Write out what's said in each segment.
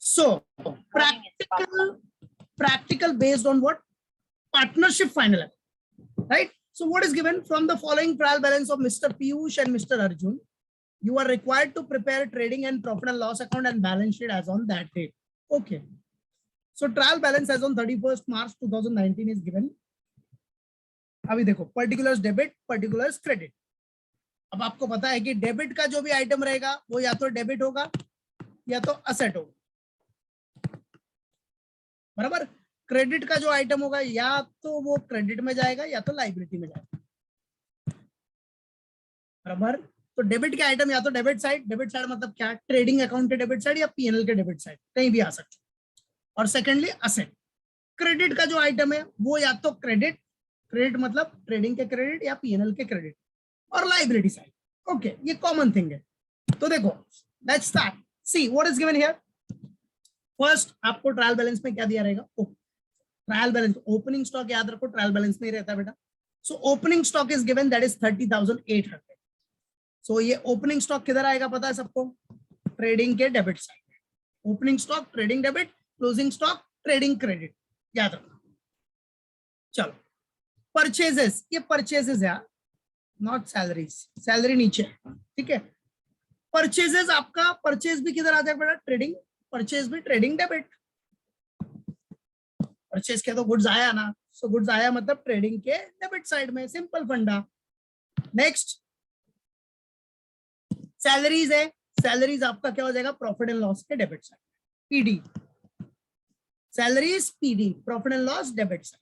So practical based on what? Partnership final, right? So what is given from the following trial balance of Mr. Piyush and Mr. Arjun? You are required to prepare trading and profit and loss account and balance sheet as on that date. Okay. So trial balance as on 31st March 2019 is given. अभी देखो particulars debit, particulars credit. अब आपको पता है कि debit का जो भी आइटम रहेगा वो या तो डेबिट होगा या तो असेट होगा, बराबर। क्रेडिट का जो आइटम होगा या तो वो क्रेडिट में जाएगा या तो लाइबिलिटी में जाएगा, बराबर। तो डेबिट के आइटम या तो डेबिट साइड मतलब क्या? ट्रेडिंग अकाउंट के डेबिट साइड या पीएनएल के डेबिट साइड, कहीं भी आ सकते। और सेकेंडली असेट। क्रेडिट का जो आइटम है वो या तो क्रेडिट मतलब ट्रेडिंग के क्रेडिट या पीएनएल के क्रेडिट, और लाइबिलिटी साइड। ओके, ये कॉमन थिंग है। तो देखो let's start, see what is given here. First आपको ट्रायल बैलेंस में क्या दिया रहेगा? ट्रायल बैलेंस, ओपनिंग स्टॉक याद रखो, ट्रायल बैलेंस नहीं रहता बेटा। So opening stock is given, that is 30,800। सो ये ओपनिंग स्टॉक किधर आएगा पता है सबको? ट्रेडिंग के डेबिट साइड में। Opening stock trading debit, closing stock trading credit, याद रखो। चलो परचेजेस, ये परचेजेस है, नॉट सैलरीज, सैलरी नीचे, ठीक है। परचेजेस, आपका परचेज भी किधर आ जाएगा बेटा? ट्रेडिंग, परचेज भी ट्रेडिंग डेबिट। परचेज के तो गुड्स आया ना, सो गुड्स आया मतलब ट्रेडिंग के डेबिट साइड में, सिंपल फंडा। नेक्स्ट सैलरीज है, सैलरीज आपका क्या हो जाएगा? प्रॉफिट एंड लॉस के debit side, PD. Salaries PD, profit and loss debit side.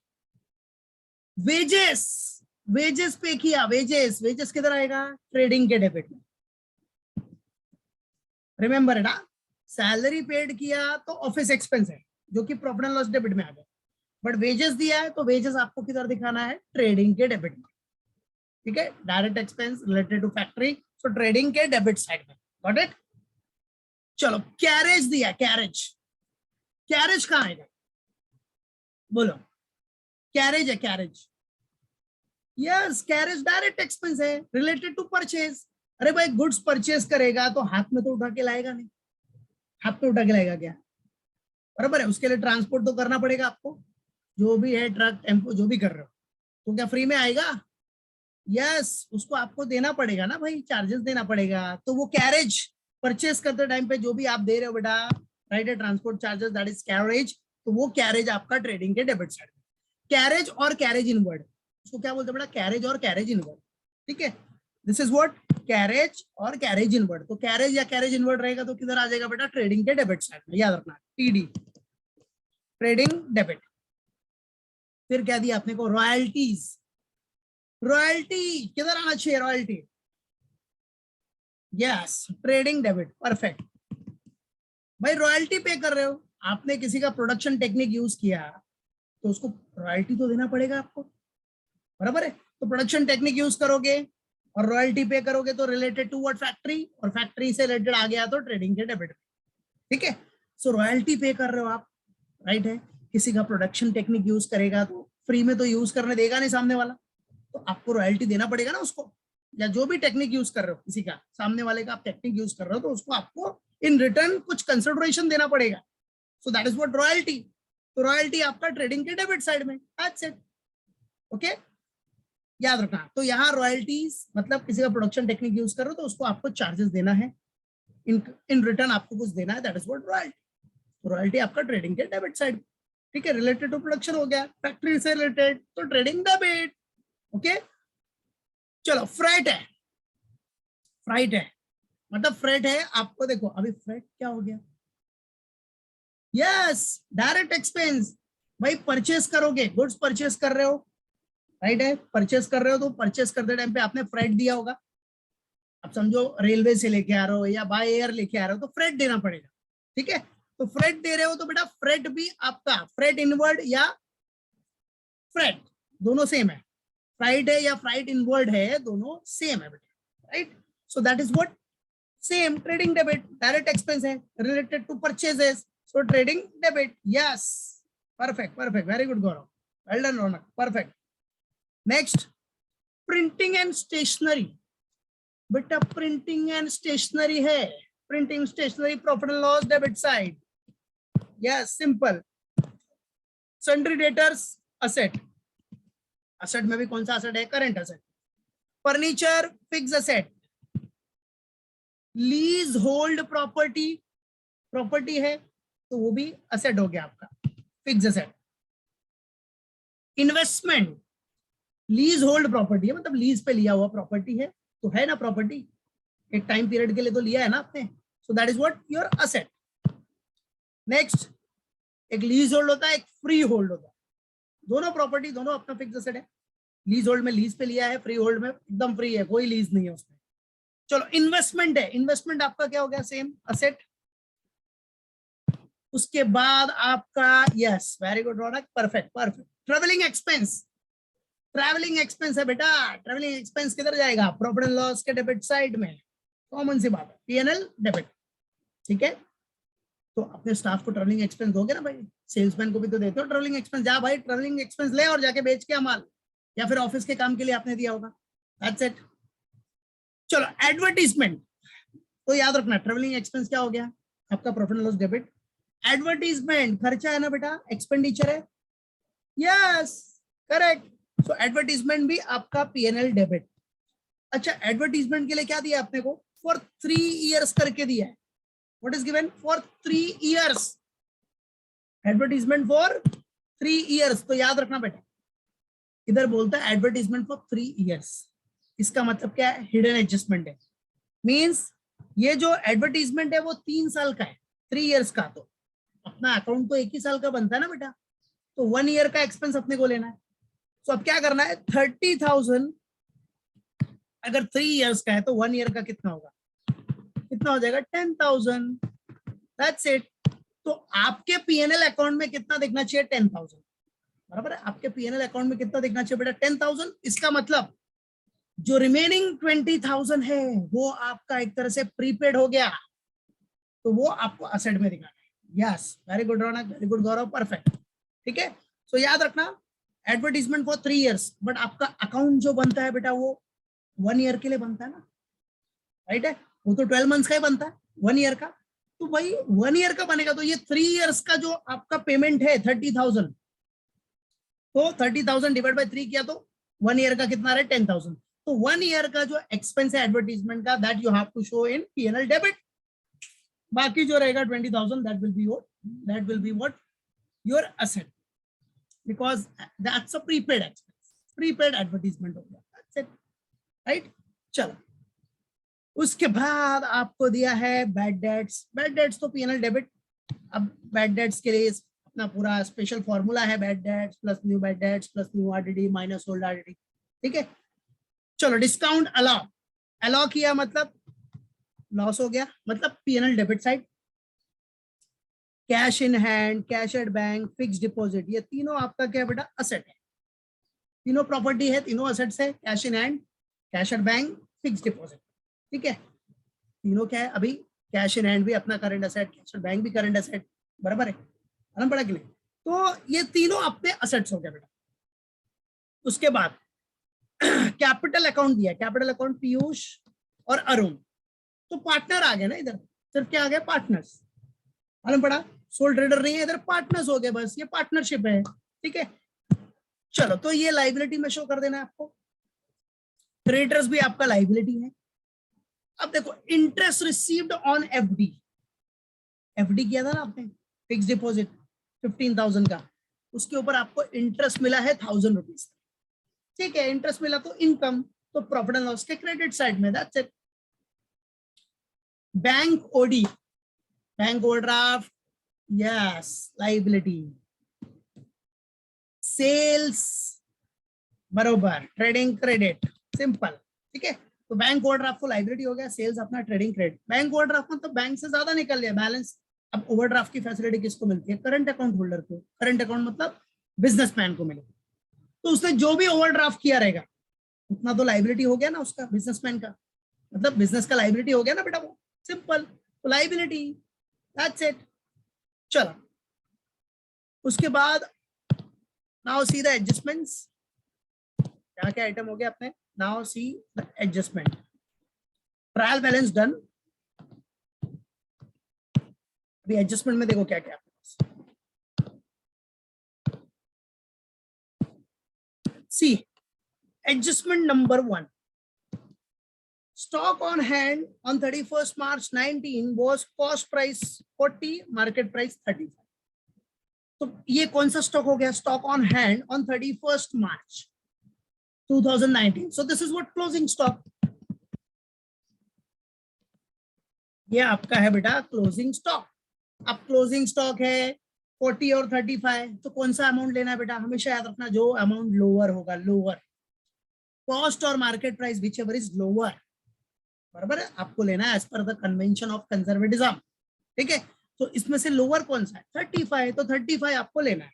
Wages, wages पे किया, वेजेस, वेजेस किधर आएगा? ट्रेडिंग के डेबिट में। रिमेंबर है ना, सैलरी पेड किया तो ऑफिस एक्सपेंस है जो कि प्रॉफिट एंड लॉस डेबिट में आ गया, बट वेजेस दिया है तो वेजेस आपको किधर दिखाना है? ट्रेडिंग के डेबिट में, ठीक है। Direct expense related to factory, so trading के डेबिट साइड में, गॉट इट। चलो कैरेज दिया, कैरेज, कैरेज कहां आएगा? बोलो, कैरेज है, carriage. Yes, carriage direct expense है रिलेटेड टू परचेज। अरे भाई गुड्स परचेज करेगा तो हाथ में तो उठा के लाएगा नहीं, हाथ में उठा के लाएगा क्या? बराबर है, उसके लिए ट्रांसपोर्ट तो करना पड़ेगा आपको, जो भी है ट्रक टेम्पो जो भी कर रहे हो, तो क्या फ्री में आएगा? यस, उसको आपको देना पड़ेगा ना भाई, चार्जेस देना पड़ेगा। तो वो कैरेज परचेस करते टाइम पे जो भी आप दे रहे हो बेटा, राइट है, transport charges, that is carriage. तो वो कैरेज आपका ट्रेडिंग के डेबिट साइड में। कैरेज और कैरेज इनवर्ड, उसको क्या बोलते हैं बेटा? कैरेज और कैरेज इनवर्ड, ठीक है। This is what? कैरेज और कैरेज इनवर्ड। तो कैरेज या कैरेज इनवर्ड रहेगा तो किधर आ जाएगा बेटा? ट्रेडिंग के डेबिट साइड में, याद रखना, टीडी, ट्रेडिंग डेबिट। फिर क्या दिया आपने को? रॉयल्टीज, रॉयल्टी किधर आना चाहिए? Royalty, yes, trading debit, perfect. भाई रॉयल्टी पे कर रहे हो, आपने किसी का प्रोडक्शन टेक्निक यूज किया तो उसको रॉयल्टी तो देना पड़ेगा आपको, बराबर है। तो प्रोडक्शन टेक्निक यूज करोगे और रॉयल्टी पे करोगे तो रिलेटेड टू व्हाट? फैक्ट्री, और फैक्ट्री से रिलेटेड आ गया तो ट्रेडिंग के डेबिट, ठीक है। सो रॉयल्टी पे कर रहे हो आप, राइट है। किसी का प्रोडक्शन टेक्निक यूज करेगा तो फ्री में तो यूज करने देगा नहीं सामने वाला, तो आपको रॉयल्टी देना पड़ेगा ना उसको, या जो भी टेक्निक यूज कर रहे हो किसी का, सामने वाले का आप टेक्निक यूज कर रहे हो तो उसको आपको इन रिटर्न कुछ कंसिडरेशन देना पड़ेगा। सो दैट इज व्हाट? रॉयल्टी। तो रॉयल्टी आपका ट्रेडिंग के डेबिट साइड में, दैट्स इट, ओके, याद रखना। तो यहाँ रॉयल्टीज मतलब किसी का प्रोडक्शन टेक्निक यूज कर रहे हो तो उसको आपको चार्जेस देना है, इन रिटर्न आपको कुछ देना है, that is what? Royalty. Royalty आपका ट्रेडिंग के डेबिट साइड, ठीक है। रिलेटेड टू प्रोडक्शन हो गया, फैक्ट्री से रिलेटेड तो ट्रेडिंग डेबिट, ओके। चलो फ्रेट है, फ्राइट है मतलब फ्रेट है आपको, देखो अभी फ्रेट क्या हो गया? Yes, direct expense. भाई परचेस करोगे, गुड्स परचेस कर रहे हो, राइट है, परचेस कर रहे हो तो परचेस करते टाइम पे आपने फ्रेट दिया होगा। अब समझो रेलवे से लेके आ रहे हो या बाय एयर लेके आ रहे हो तो फ्रेट देना पड़ेगा, ठीक है। तो फ्रेट दे रहे हो तो बेटा फ्रेट भी आपका, फ्रेट इनवर्ड या फ्रेट दोनों सेम है, फ्राइट है या फ्राइट इनवर्ड है, दोनों सेम है बेटा, right. So that is what? Same, trading debit, direct expense है related to purchases, so trading debit, yes, perfect perfect, very good Gaurav, well done Raunak, perfect. Next, printing and stationery. बेटा printing and stationery है, printing stationery profit and loss debit side, yes simple. Sundry debtors asset. Asset में भी कौन सा asset है? Current asset. Furniture fix asset. Lease hold property, property है तो वो भी असेट हो गया आपका, fix asset. Investment lease hold property है, मतलब लीज पे लिया हुआ प्रॉपर्टी है तो है ना प्रॉपर्टी, एक टाइम पीरियड के लिए तो लिया है ना आपने, सो that is what your asset. Next, एक लीज होल्ड होता है, एक फ्री होल्ड होता है. दोनों प्रॉपर्टी दोनों अपना फिक्स असेट है. लीज होल्ड में लीज पे लिया है, फ्री होल्ड में एकदम फ्री है, कोई लीज नहीं है उसमें. चलो इन्वेस्टमेंट है, इन्वेस्टमेंट आपका क्या हो गया? Same asset. उसके बाद आपका yes very good product, perfect perfect. Travelling expense, travelling expense है बेटा. ट्रैवलिंग एक्सपेंस किधर जाएगा? प्रॉफिट एंड लॉस के डेबिट साइड में. कॉमन सी बात है, पीएनएल डेबिट. ठीक है, तो अपने स्टाफ को ट्रैवलिंग एक्सपेंस दोगे ना भाई. सेल्समैन को भी तो देते हो ट्रैवलिंग एक्सपेंस. जा भाई ट्रैवलिंग एक्सपेंस ले और जाके बेच के माल, या फिर ऑफिस के काम के लिए आपने दिया होगा. That's it. चलो एडवर्टीजमेंट, तो याद रखना ट्रैवलिंग एक्सपेंस क्या हो गया? आपका profit and loss debit. Advertisement खर्चा है ना बेटा, एक्सपेंडिचर है. Yes correct. सो एडवर्टीजमेंट भी आपका पीएनएल डेबिट. अच्छा एडवर्टीजमेंट के लिए क्या दिया आपने को? फॉर 3 इयर्स करके दिया है. What is given? For 3 years. Advertisement for 3 years. तो याद रखना बेटा, इधर बोलता है एडवर्टीजमेंट फॉर 3 इयर्स. इसका मतलब क्या है? हिडन एडजस्टमेंट है. मींस ये जो एडवर्टीजमेंट है वो 3 साल का है, 3 इयर्स का. तो अपना अकाउंट तो 1 ही साल का बनता है ना बेटा, तो 1 ईयर का एक्सपेंस अपने को लेना है. तो अब क्या करना है? 30,000 अगर 3 इयर्स का है तो 1 ईयर का कितना होगा? कितना हो जाएगा? 10,000. That's it. तो आपके पीएनएल अकाउंट में कितना दिखना चाहिए? 10,000. बराबर है. आपके पीएनएल अकाउंट में कितना दिखना चाहिए बेटा? 10,000. इसका मतलब जो रिमेनिंग 20,000 है वो आपका एक तरह से प्रीपेड हो गया, तो वो आपको असेट में दिखाना है. यस वेरी गुड रौनक, वेरी गुड गौरव, परफेक्ट. ठीक है, सो याद रखना एडवर्टीजमेंट फॉर 3 इयर्स, बट आपका अकाउंट जो बनता है बेटा वो 1 ईयर के लिए बनता है ना, राइट है. वो तो 12 मंथ्स का ही बनता है, 1 ईयर का. तो भाई 1 ईयर का बनेगा, तो ये 3 इयर्स का जो आपका पेमेंट है 30,000, तो 30,000 डिवाइड बाय 3 किया तो 1 ईयर का कितना रहा? 10,000. तो 1 ईयर का जो एक्सपेंस है एडवर्टीजमेंट का, that you have to show in PNL debit. बाकी जो रहेगा 20,000, that will be what your asset, because that's a prepaid expense. Prepaid advertisement हो गया. That's it, right. चलो उसके बाद आपको दिया है बैड डेट्स. बैड डेट्स तो पीएनएल डेबिट. अब बैड डेट्स के लिए अपना पूरा स्पेशल फॉर्मूला है. Bad debts plus new bad debts plus new RDD minus old RDD. ठीक है, चलो डिस्काउंट अलाउ. अलाउ किया मतलब लॉस हो गया, मतलब PNL debit side. Cash in hand, cash at bank, fix deposit, ये तीनों आपका क्या बेटा? असेट है. तीनों प्रॉपर्टी है, तीनों असेट्स है. Cash in hand, cash at bank, fix deposit. ठीक है, तीनों क्या है? अभी कैश इन हैंड भी अपना current asset, cash at bank भी करंट असेट. बराबर है ना, पड़ा कि नहीं? तो ये तीनों अपने असेट्स हो गए बेटा. उसके बाद कैपिटल अकाउंट दिया. कैपिटल अकाउंट पीयूष और अरुण, तो पार्टनर आ गए ना इधर. सिर्फ क्या आ गया? पार्टनर्स. मालूम पड़ा? सोल ट्रेडर नहीं है इधर, पार्टनर्स हो गए बस. ये पार्टनरशिप है. ठीक है, चलो तो ये लाइबिलिटी में शो कर देना है आपको. क्रेडिटर्स भी आपका लाइबिलिटी है. अब देखो interest received on FD. FD किया था ना आपने, फिक्स डिपॉजिट 15,000 का, उसके ऊपर आपको इंटरेस्ट मिला है 1,000 रुपीज. ठीक है, इंटरेस्ट मिला तो इनकम, तो प्रॉफिट एंड लॉस के क्रेडिट साइड में. That's it. Bank OD, bank overdraft, yes liability. Sales बरोबर, ट्रेडिंग क्रेडिट, सिंपल. ठीक है, तो बैंक ओवरड्राफ्ट को लाइबिलिटी हो गया, सेल्स अपना ट्रेडिंग क्रेडिट. बैंक ओवरड्राफ्ट मतलब बैंक से ज्यादा निकल गया बैलेंस. अब ओवरड्राफ्ट की फैसिलिटी किसको मिलती है? करंट अकाउंट होल्डर को. करंट अकाउंट मतलब बिजनेसमैन को मिलेगी. तो उसने जो भी ओवरड्राफ्ट किया रहेगा उतना तो लाइबिलिटी हो गया ना उसका, बिजनेसमैन का. मतलब बिजनेस का लाइबिलिटी हो गया ना बेटा वो. सिंपल, तो लाइबिलिटी. That's it. चलो उसके बाद नाउ सी द एडजस्टमेंट्स. क्या क्या आइटम हो गया अपने? Now see the adjustment. Trial balance done. अभी एडजस्टमेंट में देखो क्या क्या. सी adjustment number 1, stock on hand on 31st March 19 was cost price 40, market price 35. तो ये कौन सा स्टॉक हो गया? Stock on hand on 31st March 2019. So this is what closing stock. ये आपका है बेटा क्लोजिंग स्टॉक. अब क्लोजिंग स्टॉक है 40 और 35, तो कौन सा अमाउंट लेना है बेटा? हमेशा याद रखना जो अमाउंट लोअर होगा, लोअर कॉस्ट और market price which ever is lower, बराबर है, आपको लेना है as per the convention of conservatism. ठीक है, तो इसमें से लोअर कौन सा है? 35, तो 35 आपको लेना है.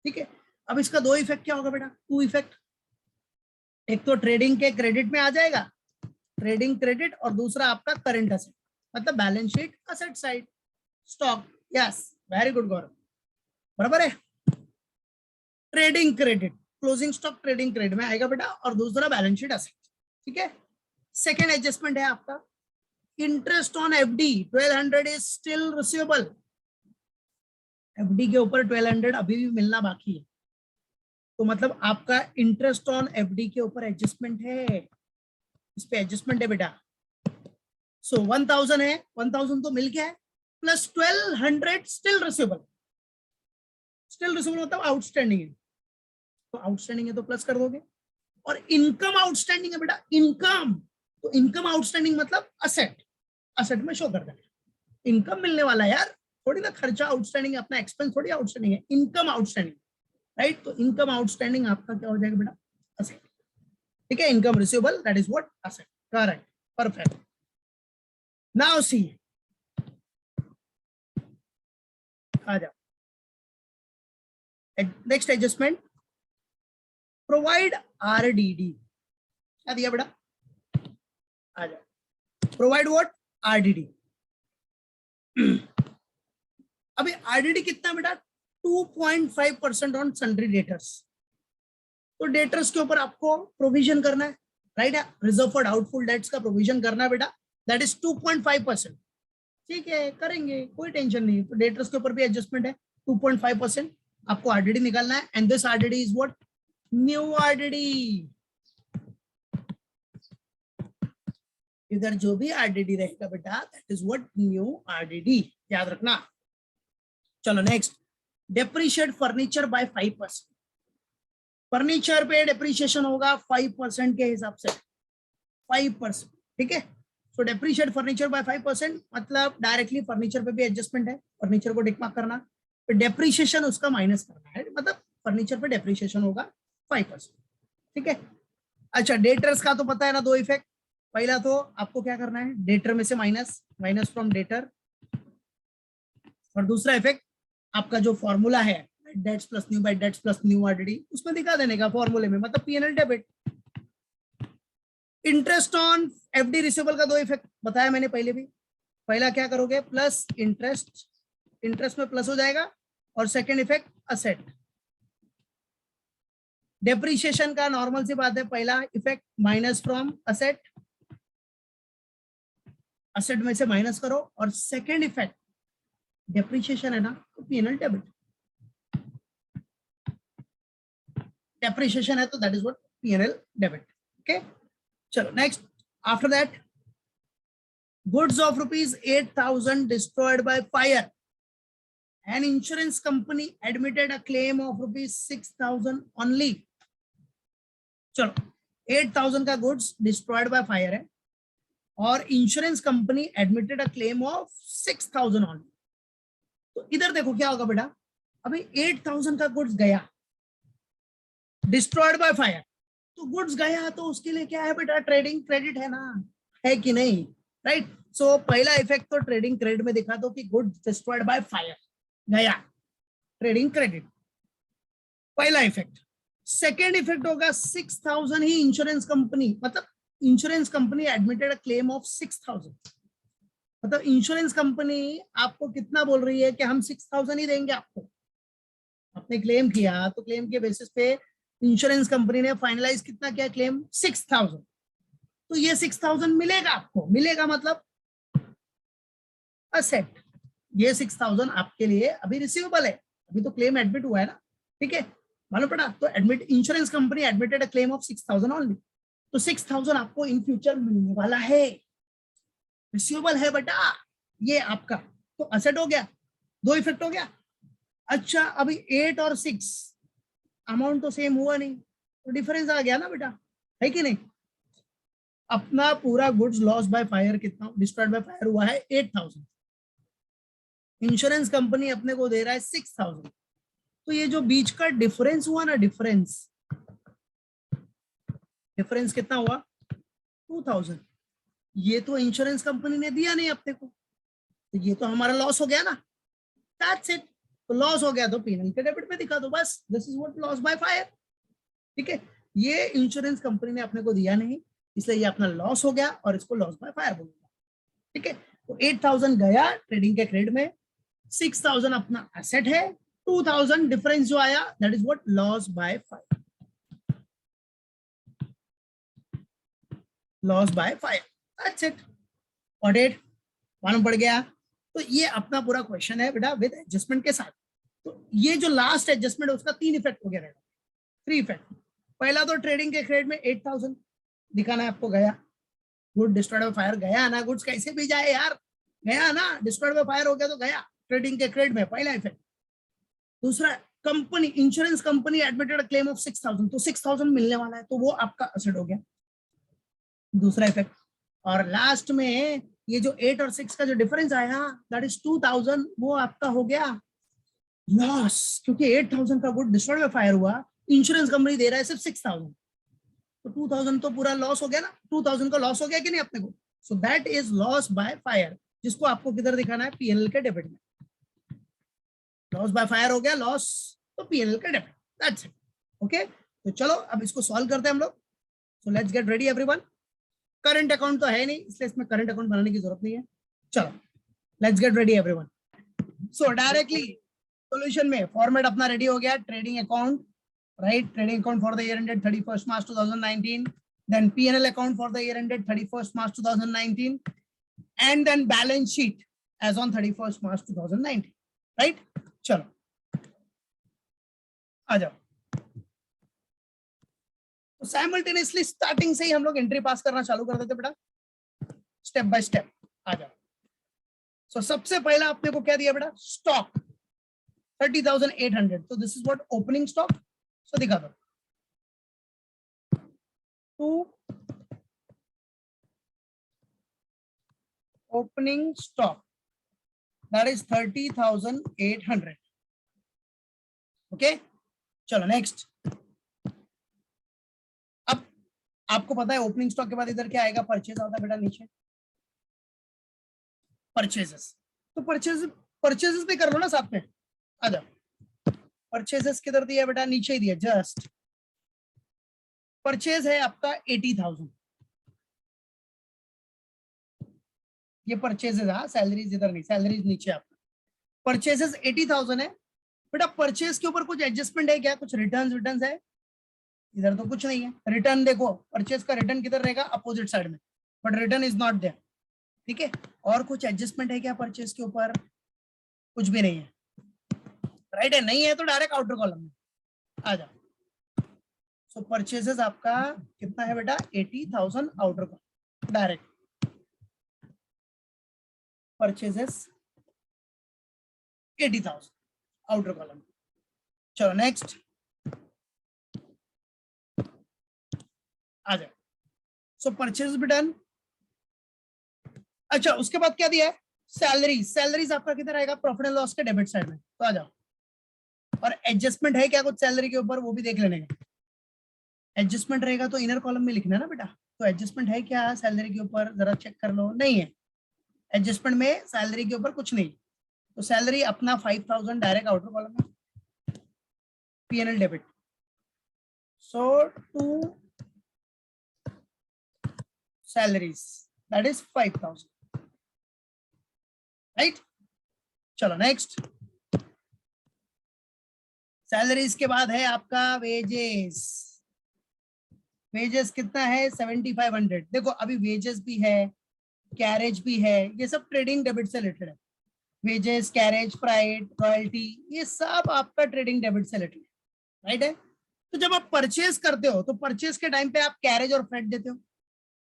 ठीक है, अब इसका दो इफेक्ट क्या होगा बेटा? To effect. एक तो ट्रेडिंग के क्रेडिट में आ जाएगा, ट्रेडिंग क्रेडिट, और दूसरा आपका करंट असेट, मतलब balance sheet asset side stock. Yes, very good Gaurav, बराबर है. Trading credit, closing stock trading credit में आएगा बेटा, और दूसरा बैलेंस शीट असेट. ठीक है. सेकेंड एडजस्टमेंट है आपका interest on FD 1200 is still receivable. FD के ऊपर 1200 अभी भी मिलना बाकी है, तो मतलब आपका इंटरेस्ट ऑन एफडी के ऊपर एडजस्टमेंट है, इस पे एडजस्टमेंट है बेटा. सो 1000 है, 1000 तो मिल गया है, plus 1200 still receivable. Still receivable मतलब आउटस्टैंडिंग है, तो आउटस्टैंडिंग है तो प्लस कर दोगे. और इनकम आउटस्टैंडिंग है बेटा, इनकम, तो इनकम आउटस्टैंडिंग मतलब असेट, असेट में शो कर देना. इनकम मिलने वाला है यार, थोड़ी ना खर्चा आउटस्टैंडिंग है, अपना एक्सपेंस थोड़ी आउटस्टैंडिंग है, इनकम आउटस्टैंडिंग, राइट. तो इनकम आउटस्टैंडिंग आपका क्या हो जाएगा बेटा? असेट. ठीक है, income receivable that is what? Asset. Correct, perfect. Now see, आ जाओ नेक्स्ट एडजस्टमेंट, प्रोवाइड आरडीडी. क्या दिया बेटा? आ जाओ, प्रोवाइड व्हाट? आरडीडी. अभी आरडीडी कितना बेटा? 2.5% ऑन सन्ड्री डेटर्स. तो डेटर्स के ऊपर आपको प्रोविजन करना है, राइट है, रिजर्व फॉर डाउटफुल डेट्स का प्रोविजन करना है बेटा, दैट इज 2.5%. ठीक है, करेंगे, कोई टेंशन नहीं. तो डेटर्स के ऊपर भी एडजस्टमेंट है 2.5%. आपको आरडीडी निकालना है, and this RDD is what? New RDD. इधर जो भी आरडीडी रहेगा बेटा, that is what? New RDD. याद रखना. चलो next, depreciate furniture bye 5%. Furniture पे डेप्रिशिएशन होगा 5% के हिसाब से, 5%. ठीक है, सो डेप्रिशिएट फर्नीचर बाय 5%, मतलब डायरेक्टली फर्नीचर पे भी एडजस्टमेंट है, फर्नीचर को टिक मार्क करना, फिर डेप्रिशिएशन उसका माइनस करना है, मतलब फर्नीचर पे डेप्रिशिएशन होगा 5%. ठीक है. अच्छा, डेटर्स का तो पता है ना, दो इफेक्ट. पहला तो आपको क्या करना है, डेटर में से माइनस, माइनस फ्रॉम डेटर, और दूसरा इफेक्ट आपका जो फॉर्मूला है debts plus new bad debts plus new RDD, उसमें दिखा देने का फॉर्मूले में, मतलब PNL debit. Interest on FD receivable का दो इफेक्ट बताया मैंने पहले भी. पहला क्या करोगे? प्लस इंटरेस्ट, इंटरेस्ट में प्लस हो जाएगा, और सेकंड इफेक्ट असेट. डेप्रिशिएशन का नॉर्मल सी बात है, पहला effect minus from asset, asset में से माइनस करो, और सेकंड इफेक्ट डेप्रिशिएशन है ना, तो पीएनएल डेबिट. डेप्रिशिएशन है तो that is what? PNL debit. Okay, चलो next. After that, goods of ₹8,000 destroyed by fire. An insurance company admitted a claim of ₹6,000 only. चलो, 8,000 का गुड्स डिस्ट्रॉयड बाय फायर है, और insurance company admitted a claim of 6,000 only. तो इधर देखो क्या होगा बेटा, अभी 8,000 का गुड्स गया, डिस्ट्रॉयड बाय फायर, तो गुड्स गया तो उसके लिए क्या है बेटा? ट्रेडिंग क्रेडिट है ना, है कि नहीं? राइट. सो पहला इफेक्ट तो ट्रेडिंग क्रेडिट में दिखा दो कि गुड्स डिस्ट्रॉयड बाय फायर गया, ट्रेडिंग क्रेडिट, पहला इफेक्ट. सेकेंड इफेक्ट होगा 6,000 ही इंश्योरेंस कंपनी, मतलब insurance company admitted a claim of 6,000, मतलब इंश्योरेंस कंपनी आपको कितना बोल रही है कि हम 6,000 ही देंगे आपको. आपने क्लेम किया तो क्लेम के बेसिस पे इंश्योरेंस कंपनी ने फाइनलाइज कितना किया? क्लेम 6,000. तो ये 6,000 मिलेगा आपको, मिलेगा मतलब असेट, ये 6,000 आपके लिए अभी रिसीवेबल है, अभी तो क्लेम एडमिट हुआ है ना, ठीक है, मालूम पड़ा, तो admit insurance company admitted a claim of 6,000 only, तो 6,000 आपको इन फ्यूचर मिलने वाला है, रिसीवेबल है बेटा ये आपका, तो असेट हो गया, दो इफेक्ट हो गया। अच्छा अभी 8 और 6 अमाउंट तो सेम हुआ नहीं, तो डिफरेंस आ गया ना बेटा, है कि नहीं। अपना पूरा गुड्स लॉस बाय फायर कितना, डिस्ट्रॉयड बाय फायर हुआ है 8,000, इंश्योरेंस कंपनी अपने को दे रहा है 6,000, तो ये जो बीच का डिफरेंस हुआ ना, डिफरेंस कितना हुआ 2,000, ये तो इंश्योरेंस कंपनी ने दिया नहीं अपने को, तो ये तो हमारा लॉस हो गया ना, दैट्स इट। तो लॉस हो गया तो पीएनएल के डेबिट में दिखा दो, बस this is what loss by fire, ठीक है। ये इंश्योरेंस कंपनी ने अपने को दिया नहीं, इसलिए ये अपना लॉस हो गया और इसको लॉस बाय फायर बोलूंगा, ठीक है। तो 8,000 गया ट्रेडिंग के क्रेडिट में, 6,000 अपना एसेट है, 2,000 डिफरेंस जो आया that is what loss by fire, loss by fire, that's it, audit मालूम पड़ गया। तो ये अपना पूरा क्वेश्चन है बेटा विद एडजस्टमेंट के साथ। तो ये जो लास्ट एडजस्टमेंट है उसका 3 इफेक्ट हो गया रहेगा, 3 इफेक्ट। पहला तो ट्रेडिंग के क्रेडिट में 8,000 दिखाना है आपको, गया, गुड डिस्ट्रॉयड बाय फायर गया ना, गुड्स कैसे भी जाए यार, गया ना, डिस्ट्रॉयड बाय फायर हो गया तो गया ट्रेडिंग के क्रेडिट में, पहला इफेक्ट। दूसरा, company insurance company admitted claim of 6,000, तो 6,000 मिलने वाला है, तो वो आपका असेट हो गया, दूसरा इफेक्ट। और लास्ट में ये जो 8 और 6 का जो डिफरेंस आया दैट इज 2,000, वो आपका हो गया लॉस, क्योंकि 8,000 का गुड डिस्ट्रॉयड बाय फायर हुआ, इंश्योरेंस कंपनी दे रहा है सिर्फ 6,000, तो 2,000 तो पूरा लॉस हो गया ना, 2,000 का लॉस हो गया कि नहीं अपने को, सो that is loss by fire, जिसको आपको किधर दिखाना है, पीएनएल के डेबिट में। लॉस बाय फायर हो गया लॉस, तो पीएनएल के डेबिट, दैट्स इट, ओके। तो चलो अब इसको सॉल्व करते हैं हम लोग, so let's get ready everyone. Current account तो है नहीं, इसलिए इसमें करंट अकाउंट बनाने की जरूरत नहीं है, चलो let's get ready everyone. So directly solution में फॉर्मेट अपना रेडी हो गया, trading account, right, trading account for the year ended 31st March 2019, then P&L account for the year ended 31st March 2019, and then balance sheet as on 31st March 2019, right? चलो आ जाओ। तो simultaneously starting से ही हम लोग entry पास करना चालू कर देते बेटा, स्टेप बाय स्टेप, आ जाओ। सो सबसे पहला आपने को क्या दिया बेटा, स्टॉक 30,800, तो this is what opening stock, so दिखा दो, opening stock that is 30,800, okay. चलो नेक्स्ट, अब आपको पता है ओपनिंग स्टॉक के बाद इधर क्या आएगा, परचेज आता है बेटा नीचे, परचेजेस, तो परचेजेस भी कर लो ना साथ में, आ जाओ। परचेजेस किधर दिया बेटा, नीचे ही दिया, जस्ट परचेज है आपका 80,000, ये परचेजेस है, सैलरीज इधर नहीं, सैलरीज नीचे आपका, परचेजेस 80,000 है बेटा। परचेज के ऊपर कुछ एडजस्टमेंट है क्या, कुछ रिटर्न है, इधर तो कुछ नहीं है, रिटर्न देखो परचेज का रिटर्न किधर रहेगा, अपोजिट साइड में, but return is not there, ठीक है। और कुछ एडजस्टमेंट है क्या परचेज के ऊपर, कुछ भी नहीं है, राइट है, नहीं है तो डायरेक्ट आउटर कॉलम में आ जाओ। सो परचेजेस आपका कितना है बेटा, 80,000 outer column, direct purchases 80,000 outer column. चलो नेक्स्ट आ जाओ। सो परचेज भी डन। अच्छा उसके बाद क्या दिया है, सैलरीज आपका किधर आएगा, प्रॉफिट एंड लॉस के डेबिट साइड में, तो आ जाओ। और एडजस्टमेंट है क्या कुछ सैलरी के ऊपर, वो भी देख लेने का, एडजस्टमेंट रहेगा तो इनर कॉलम में लिखना है ना बेटा, तो एडजस्टमेंट है क्या सैलरी के ऊपर, जरा चेक कर लो, नहीं है एडजस्टमेंट में सैलरी के ऊपर कुछ नहीं, तो सैलरी अपना 5,000 डायरेक्ट आउटर कॉलम में, PNL debit, so to salaries that is 5,000, right. चलो नेक्स्ट, सैलरीज के बाद है आपका वेजेस, वेजेस कितना है 7,500, देखो अभी वेजेस भी है, कैरेज भी है, ये सब ट्रेडिंग डेबिट से रिलेटेड है, वेजेस, कैरेज, फ्राइट, रॉयल्टी, ये सब आपका ट्रेडिंग डेबिट से रिलेटेड, राइट है। तो जब आप परचेज करते हो तो परचेज के टाइम पे आप कैरेज और फ्रेट देते हो,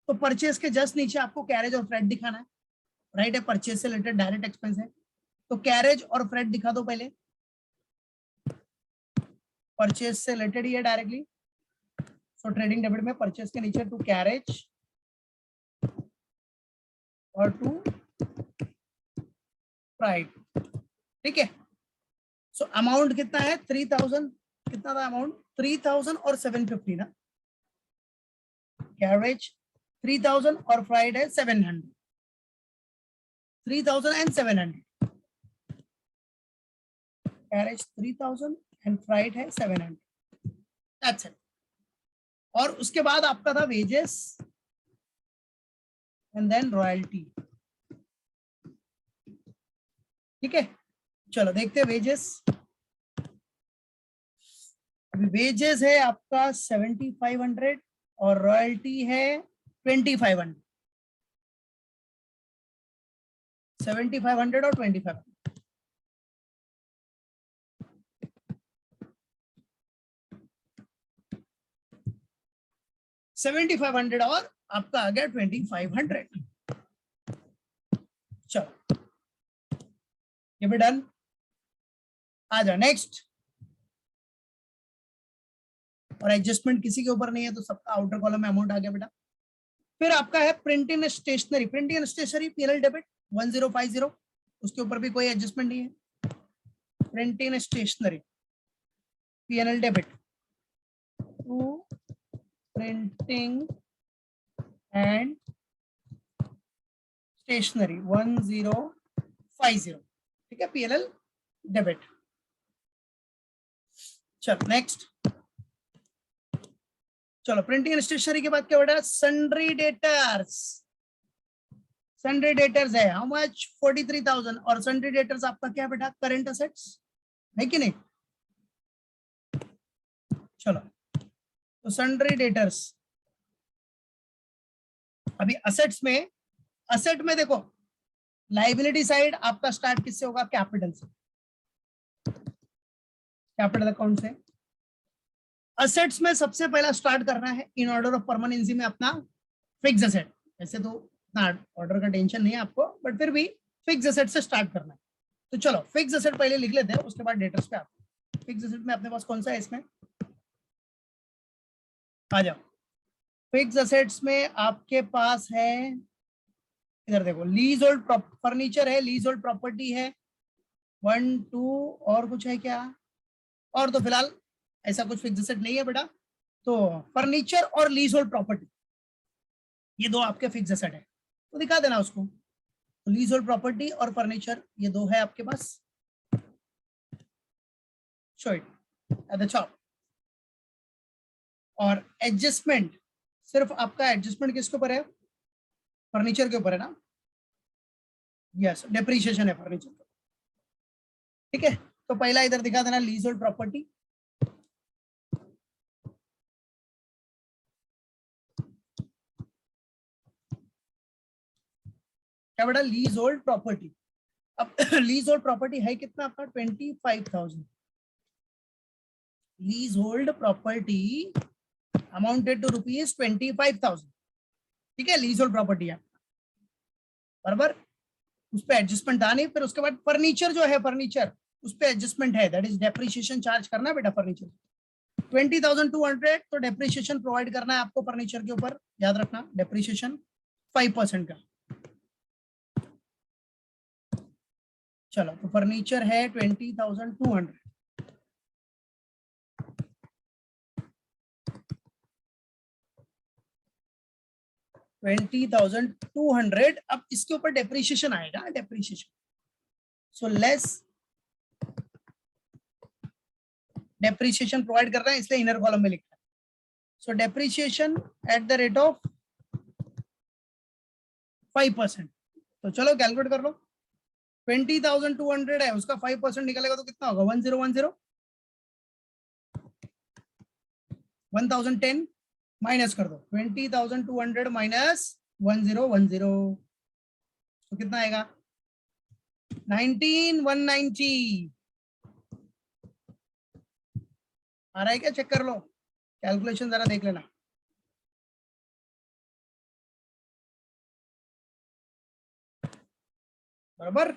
तो परचेज के जस्ट नीचे आपको कैरेज और फ्रेट दिखाना है, राइट है। परचेज से रिलेटेड डायरेक्ट एक्सपेंस है, तो कैरेज और फ्रेट दिखा दो पहले, परचेज से रिलेटेड ही है डायरेक्टली। सो ट्रेडिंग डेबिट में परचेज के नीचे टू कैरेज और टू फ्राइट, ठीक है। सो अमाउंट कितना है 3000, कितना था अमाउंट 3000 और 750 ना, कैरेज 3000 और फ्राइड है 700, 3000 एंड 700, कैरेज 3000 एंड फ्राइड है 700, दैट्स इट। और उसके बाद आपका था वेजेस एंड देन रॉयल्टी, ठीक है। चलो देखते हैं वेजेस। अभी वेजेस है आपका 7500 और रॉयल्टी है 2500, 7500 और 2500। 7500 और आपका आ गया 2500। चलो ये भी डन। आ जाओ नेक्स्ट। और एडजस्टमेंट किसी के ऊपर नहीं है तो सबका आउटर कॉलम में अमाउंट आ गया बेटा। फिर आपका है printing and stationery, printing and stationery PNL debit 1050, उसके ऊपर भी कोई एडजस्टमेंट नहीं है। Printing and stationery PNL debit to printing and stationery 1050, ठीक है, पीएनएल डेबिट। चलो नेक्स्ट। चलो प्रिंटिंग एंड स्टेशनरी के बाद क्या बेटा, सन्ड्री डेटर्स। सन्ड्री डेटर्स है हाउ मच 43,000, और सन्ड्री डेटर्स आपका क्या बेटा करंट असेट्स है कि नहीं। चलो तो सन्ड्री डेटर्स, अभी असेट्स में, असेट में देखो लाइबिलिटी साइड आपका स्टार्ट किससे होगा, कैपिटल से, कैपिटल अकाउंट से। असेट्स में सबसे पहला स्टार्ट करना है इन ऑर्डर ऑफ परमानेंसी में अपना फिक्स असेट। ऐसे तो इतना ऑर्डर का टेंशन नहीं है आपको, बट फिर भी फिक्स असेट से स्टार्ट करना है। तो चलो फिक्स असेट पहले लिख लेते हैं, उसके बाद डेटर्स पे आते हैं। फिक्स असेट में अपने पास कौन सा है, इसमें आ जाओ। फिक्स असेट्स में आपके पास है, इधर देखो, लीज होल्ड फर्नीचर है, लीज होल्ड प्रॉपर्टी है 1 2, और कुछ है क्या, और तो फिलहाल ऐसा कुछ फिक्स असेट नहीं है बेटा। तो फर्नीचर और लीज होल्ड प्रॉपर्टी ये दो आपके फिक्स असेट है, तो दिखा देना उसको। तो लीज होल्ड प्रॉपर्टी और फर्नीचर ये दो है आपके पास, show it at the top. और एडजस्टमेंट, सिर्फ आपका एडजस्टमेंट किसके ऊपर है, फर्नीचर के ऊपर है ना, यस डेप्रीशिएशन है फर्नीचर का, ठीक है। तो पहला इधर दिखा देना लीज होल्ड प्रॉपर्टी, क्या बेटा लीज होल्ड प्रॉपर्टी। अब लीज होल्ड प्रॉपर्टी है कितना आपका 25,000, lease hold property amounted to rupees 25,000, ठीक है, लीज होल्ड प्रॉपर्टी है बराबर, उस पर एडजस्टमेंट था नहीं। फिर उसके बाद फर्नीचर जो है, फर्नीचर उस पर एडजस्टमेंट है, दैट इज डेप्रिसिएशन चार्ज करना बेटा फर्नीचर 20,200, तो डेप्रिसिएशन प्रोवाइड करना है आपको फर्नीचर के ऊपर, याद रखना डेप्रिसिएशन 5% का। चलो तो फर्नीचर है 20,200, अब इसके ऊपर डेप्रिसिएशन आएगा, depreciation, so less depreciation provide कर रहा है इसलिए इनर कॉलम में लिखा है। सो depreciation at the rate of 5%। तो चलो कैलकुलेट कर लो, 20,200 है, उसका 5% निकलेगा तो कितना होगा 1010, 1010 माइनस कर दो, 20,200 माइनस 1010, तो कितना आएगा 19,190 आ रहा है क्या? चेक कर लो, कैलकुलेशन जरा देख लेना। बराबर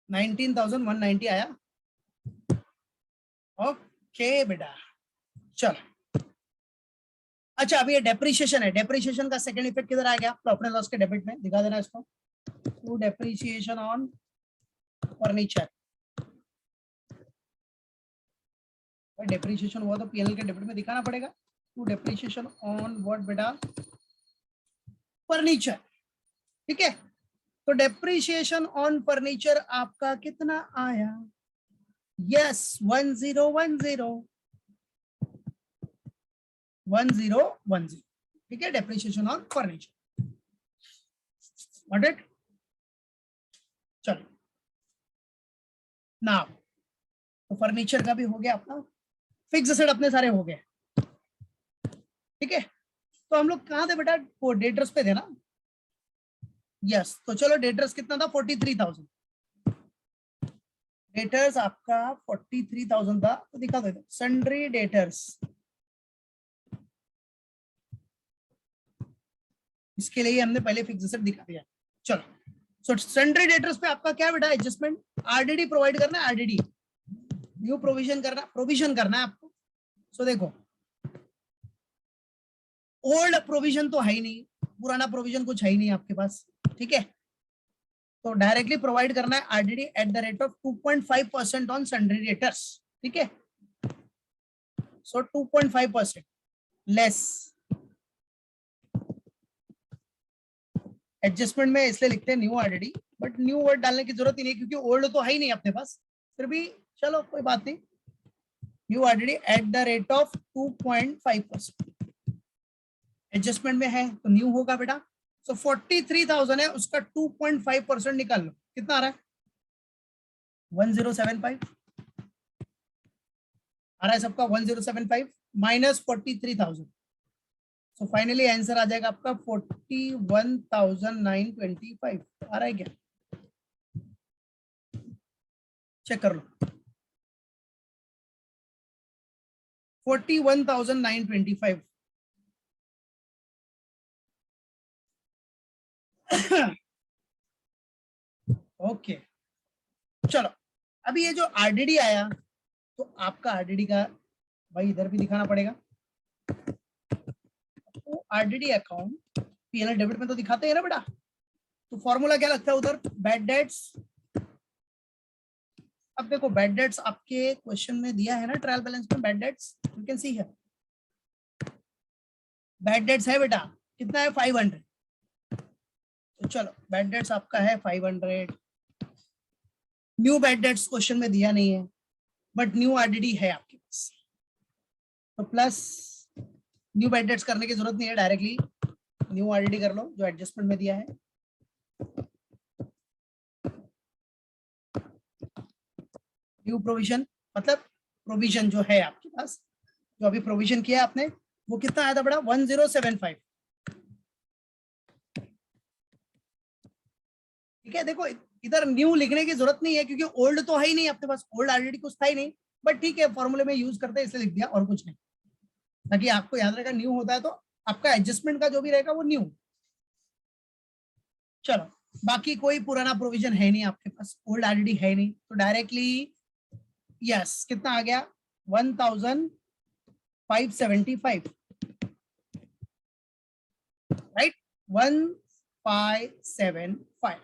19,190 आया। ओके बेटा, चलो। अच्छा, अभी ये डेप्रिसिएशन है, डेप्रिसिएशन का सेकंड इफेक्ट किधर आ गया? प्रॉफिट एंड लॉस के डेबिट में, दिखा देना इसको। To depreciation on furniture, depreciation हुआ तो पीएनएल के डेबिट में दिखाना पड़ेगा। टू डेप्रिसिएशन ऑन व्हाट बेटा? फर्नीचर, ठीक है। तो डेप्रिसिएशन ऑन फर्नीचर आपका कितना आया? यस 1010, ठीक है, depreciation on furniture. What it? चलो नाउ, तो फर्नीचर का भी हो गया अपना, फिक्स एसेट अपने सारे हो गए, ठीक है। तो हम लोग कहां थे बेटा? वो डेटर्स पे थे ना? यस, तो चलो डेटर्स कितना था? 43,000। डेटर्स आपका 43,000 था, तो दिखा दो सन्ड्री डेटर्स। इसके लिए हमने पहले फिक्स एसेट दिखा दिया। चलो, सो सन्ड्री डेटर्स पे आपका क्या बेटा? एडजस्टमेंट, आरडीडी प्रोवाइड करना है, आरडीडी न्यू प्रोविजन करना है आपको। सो देखो, ओल्ड प्रोविजन तो है ही नहीं, पुराना प्रोविजन कुछ है ही नहीं आपके पास, ठीक है। तो डायरेक्टली प्रोवाइड करना है RDD at the rate of 2.5% on sundry debtors, ठीक है। सो 2.5% लेस। एडजस्टमेंट में इसलिए लिखते हैं new RDD, but new word डालने की जरूरत ही नहीं क्योंकि ओल्ड तो है ही नहीं अपने पास, फिर भी चलो कोई बात नहीं। New RDD at the rate of 2.5%, adjustment में है तो न्यू होगा बेटा। सो 43,000 है, उसका 2.5% निकाल लो, कितना आ रहा है? 1075 आ रहा है सबका, 1075 माइनस 43,000। सो फाइनली आंसर आ जाएगा आपका 41,925। आ रहा है क्या? चेक कर लो, 41,925। ओके, चलो। अभी ये जो आरडीडी आया, तो आपका आरडीडी का भाई इधर भी दिखाना पड़ेगा। तो आरडीडी अकाउंट पीएनएल डेबिट में तो दिखाते हैं ना बेटा, तो फॉर्मूला क्या लगता है उधर? Bad debts. अब देखो, बैड डेट्स आपके क्वेश्चन में दिया है ना, ट्रायल बैलेंस में bad debts, you can see here. Bad debts है बेटा, कितना है? 500। तो चलो, बैड डेट्स आपका है 500। न्यू बैड डेट्स क्वेश्चन में दिया नहीं है, बट न्यू आरडीडी है आपके पास, तो प्लस न्यू बैड डेट्स करने की जरूरत नहीं है, डायरेक्टली न्यू आरडीडी कर लो जो एडजस्टमेंट में दिया है। न्यू प्रोविजन मतलब प्रोविजन जो है आपके पास, जो अभी प्रोविजन किया आपने, वो कितना आया था बेटा? 1075, ठीक है। देखो, इधर न्यू लिखने की जरूरत नहीं है क्योंकि ओल्ड तो है ही नहीं आपके पास, ओल्ड आरडीडी कुछ था ही नहीं, बट ठीक है, फॉर्मूले में यूज करते हैं इसलिए लिख दिया, और कुछ नहीं, ताकि आपको याद रहेगा न्यू होता है तो आपका एडजस्टमेंट का जो भी रहेगा वो न्यू। चलो, बाकी कोई पुराना प्रोविजन है नहीं आपके पास, ओल्ड आरडीडी है नहीं, तो डायरेक्टली यस, कितना आ गया? 1,575, राइट? 1,575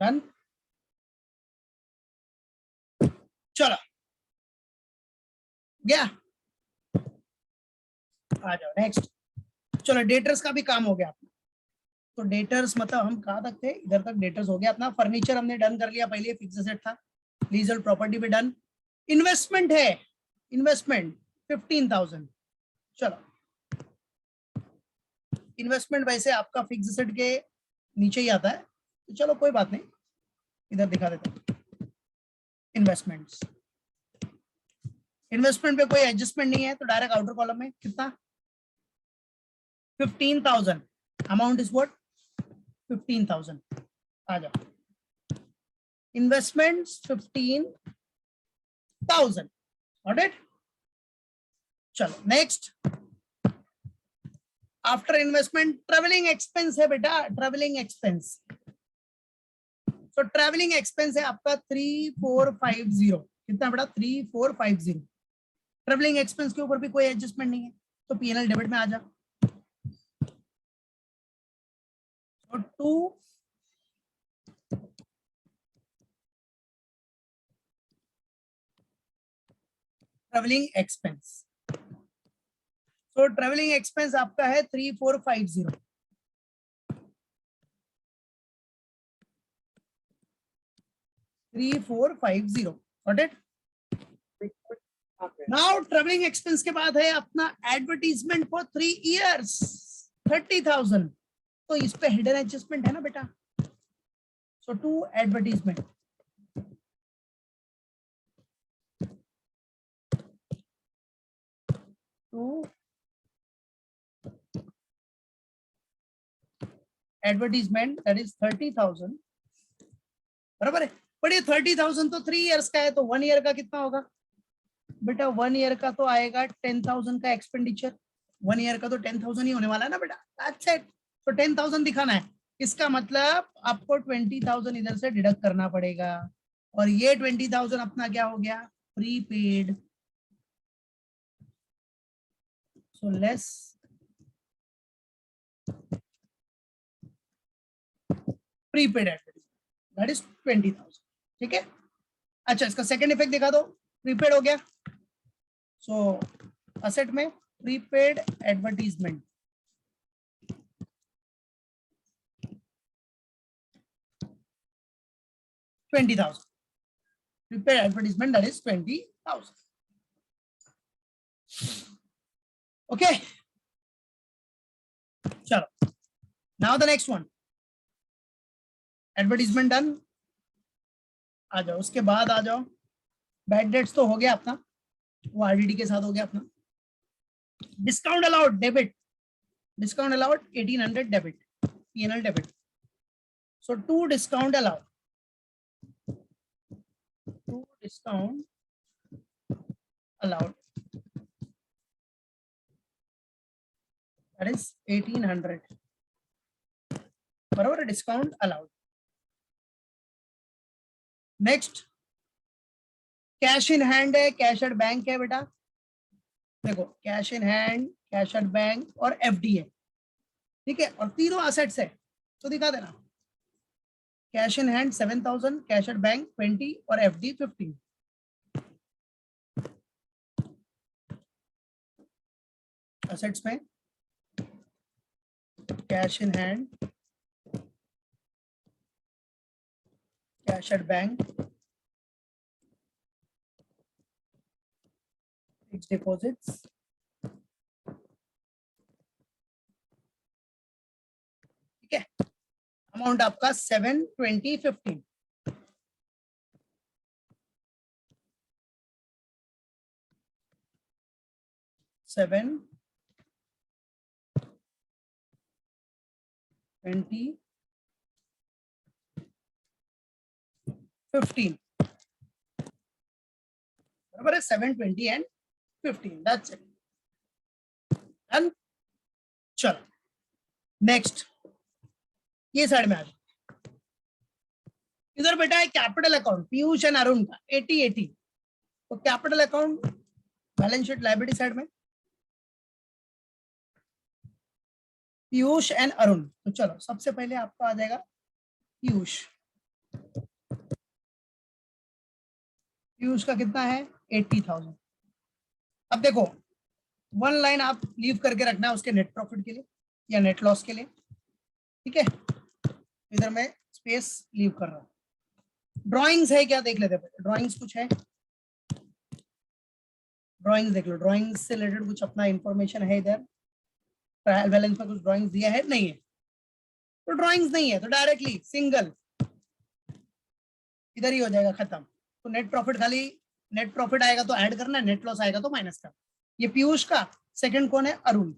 डन। चलो गया, आ जाओ नेक्स्ट। चलो, डेटर्स का भी काम हो गया अपना। तो डेटर्स मतलब हम कहाँ तक थे? इधर तक डेटर्स हो गया अपना। फर्नीचर हमने डन कर लिया, पहले फिक्स एसेट था। लीजल प्रॉपर्टी भी डन। इन्वेस्टमेंट है, इन्वेस्टमेंट 15,000। चलो, इन्वेस्टमेंट वैसे आपका फिक्स एसेट के नीचे ही आता है, तो चलो कोई बात नहीं, इधर दिखा देता हूं। इन्वेस्टमेंट्स, इन्वेस्टमेंट पे कोई एडजस्टमेंट नहीं है, तो डायरेक्ट आउटर कॉलम में कितना? 15,000। Amount is what? 15,000 आ जाओ, इन्वेस्टमेंट्स 15,000, गॉट इट। चलो next, after investment travelling expense है बेटा, ट्रेवलिंग एक्सपेंस। तो ट्रेवलिंग एक्सपेंस है आपका 3450, कितना बेटा 3450। ट्रेवलिंग एक्सपेंस के ऊपर भी कोई एडजस्टमेंट नहीं है, तो पीएनएल डेबिट में आ जा। तो 2 ट्रेवलिंग एक्सपेंस, तो ट्रेवलिंग एक्सपेंस आपका है 3450, 3450, got it. Now travelling expense के बाद है अपना एडवर्टीजमेंट फॉर 3 इयर्स 30,000, तो इस पे हिडन एडजस्टमेंट है ना बेटा। सो 2 एडवर्टीजमेंट, एडवर्टीजमेंट दैट इज 30,000, बराबर है। बट ये 30,000 तो 3 इयर्स का है, तो 1 ईयर का कितना होगा बेटा, 1 ईयर का तो आएगा 10,000 का एक्सपेंडिचर। 1 ईयर का तो 10,000 ही होने वाला है ना बेटा, दैट्स इट। तो 10,000 दिखाना है, इसका मतलब आपको 20,000 इधर से डिडक्ट करना पड़ेगा, और ये 20,000 अपना क्या हो गया, prepaid. So less prepaid advertisement that is 20,000, ठीक है। अच्छा, इसका सेकंड इफेक्ट दिखा दो, प्रीपेड हो गया। सो असेट में prepaid advertisement, $20,000, prepaid advertisement that is 20,000, okay। चलो, now the next one, advertisement done. आ जाओ, उसके बाद आ जाओ, बैड डेट्स तो हो गया अपना, वो आरडीडी के साथ हो गया अपना। Discount allowed debit, discount allowed 1800 debit, PNL debit. So 2 discount allowed, 2 discount allowed that is 1800, बराबर, discount allowed. Next, cash in hand है, कैश एट बैंक है बेटा। देखो, cash in hand, cash at bank और एफडी है, ठीक है, और तीनों असेट्स है, तो दिखा देना। Cash in hand 7,000, cash at bank 20 और एफडी 15। असेट्स में cash in hand, cash at bank, fixed deposits, ठीक है। अमाउंट आपका 72015, 72015, बराबर है 720 एंड 15, दैट्स इट, डन। चलो नेक्स्ट, ये साइड में आ जाओ। इधर बेटा है capital account, Piyush and Arun का 80-80, तो capital account balance sheet liability side में पीयूष एंड अरुण। तो चलो, सबसे पहले आपका आ जाएगा पीयूष। पीयूष का कितना है 80,000। अब देखो, 1 लाइन आप लीव करके रखना है उसके नेट प्रॉफिट के लिए या नेट लॉस के लिए, ठीक है। इधर मैं स्पेस लीव कर रहा हूँ। ड्राइंग्स है क्या, देख लेते हैं। ड्राइंग्स कुछ है, ड्राइंग्स देख लो, ड्राइंग्स से रिलेटेड कुछ अपना इंफॉर्मेशन है इधर। ट्रायल बैलेंस में कुछ ड्राइंग्स दिया है, नहीं है, तो ड्राइंग्स नहीं है, तो डायरेक्टली सिंगल इधर ही हो जाएगा, खत्म। तो नेट प्रॉफिट, खाली नेट प्रॉफिट आएगा तो ऐड करना, नेट लॉस आएगा तो माइनस करना। ये पीयूष का, सेकंड कौन है, अरुण।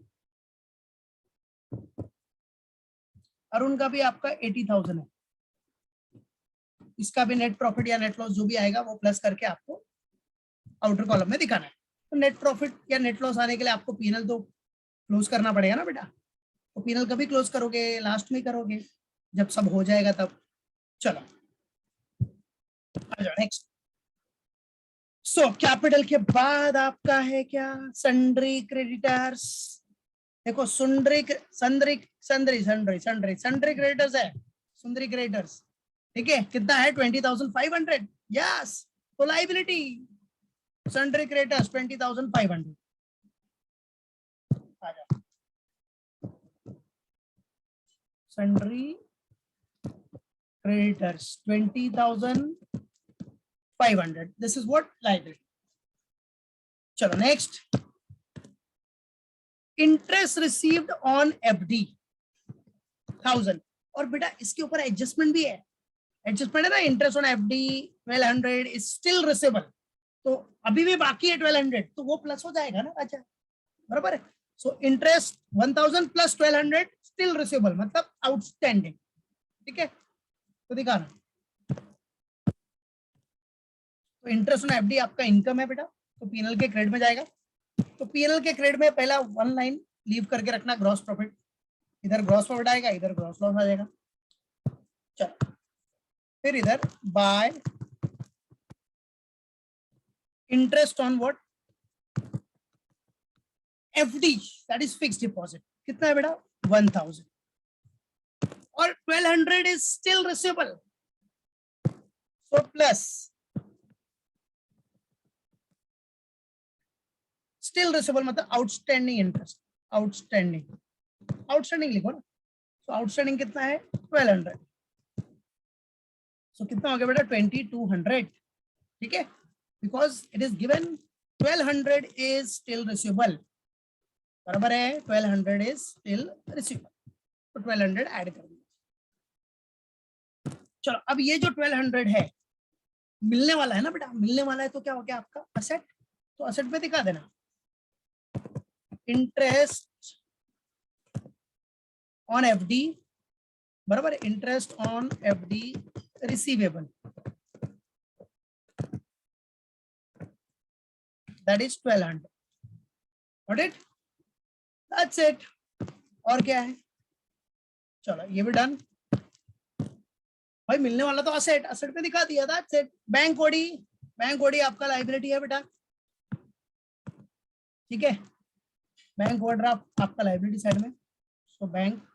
अरुण का भी आपका 80,000 है, इसका भी नेट प्रॉफिट या नेट लॉस जो भी आएगा वो प्लस करके आपको आउटर कॉलम में दिखाना है। तो नेट प्रॉफिट या नेट लॉस आने के लिए आपको पीएनएल तो क्लोज करना पड़ेगा ना बेटा। तो पीएनएल कभी क्लोज करोगे? लास्ट में करोगे जब सब हो जाएगा तब। चलो आ जाओ नेक्स्ट। सो कैपिटल के बाद आपका है क्या? Sundry creditors. देखो sundry sundry sundry sundry sundry sundry creditors है, सन्ड्री क्रेडिटर्स, ठीक है। कितना है? 20,500। यस, तो लाइबिलिटी सन्ड्री क्रेडिटर्स 20,500। आ जाओ sundry creditors 20,500. This is what liability. चलो next, interest received on FD 1000। और बेटा इसके ऊपर एडजस्टमेंट भी है, एडजस्टमेंट है ना। Interest on FD 1200 is still receivable, तो अभी भी बाकी है 1200, तो वो प्लस हो जाएगा ना। अच्छा बराबर है। So interest 1000 plus 1200 still receivable, मतलब आउटस्टैंडिंग, ठीक है। तो दिखाना, तो इंटरेस्ट ऑन एफडी आपका इनकम है बेटा, तो पीएनएल के क्रेडिट में जाएगा। तो पीएनएल के क्रेडिट में पहला वन लाइन लीव करके रखना, ग्रॉस प्रॉफिट। इधर ग्रॉस प्रॉफिट आएगा, इधर ग्रॉस लॉस आ जाएगा। चलो फिर इधर bye interest on what? FD, that is fixed deposit. कितना है बेटा? 1000। और 1200 is still receivable, so plus still receivable मतलब आउटस्टैंडिंग इंटरेस्ट, आउटस्टैंडिंग लिखो ना। तो आउटस्टैंडिंग कितना है? 1200। सो कितना हो गया बेटा? 2200, ठीक है। Because it is given 1200 is still receivable, बराबर है। 1200 इज स्टिल रिसीवेबल, तो 1200 ऐड कर दिया। चलो अब ये जो 1200 है मिलने वाला है ना बेटा, मिलने वाला है, तो क्या हो गया आपका? असेट। तो असेट पे दिखा देना, इंटरेस्ट ऑन एफडी बराबर, interest on FD receivable, that is 1200। Got it? That's it. और क्या है? चलो ये भी डन भाई। मिलने वाला तो असेट, असेट पे दिखा दिया, that's it. Bank OD, bank OD आपका लाइबिलिटी है बेटा, ठीक है। बैंक ओवरड्राफ्ट आपका लाइबिलिटी साइड में, so bank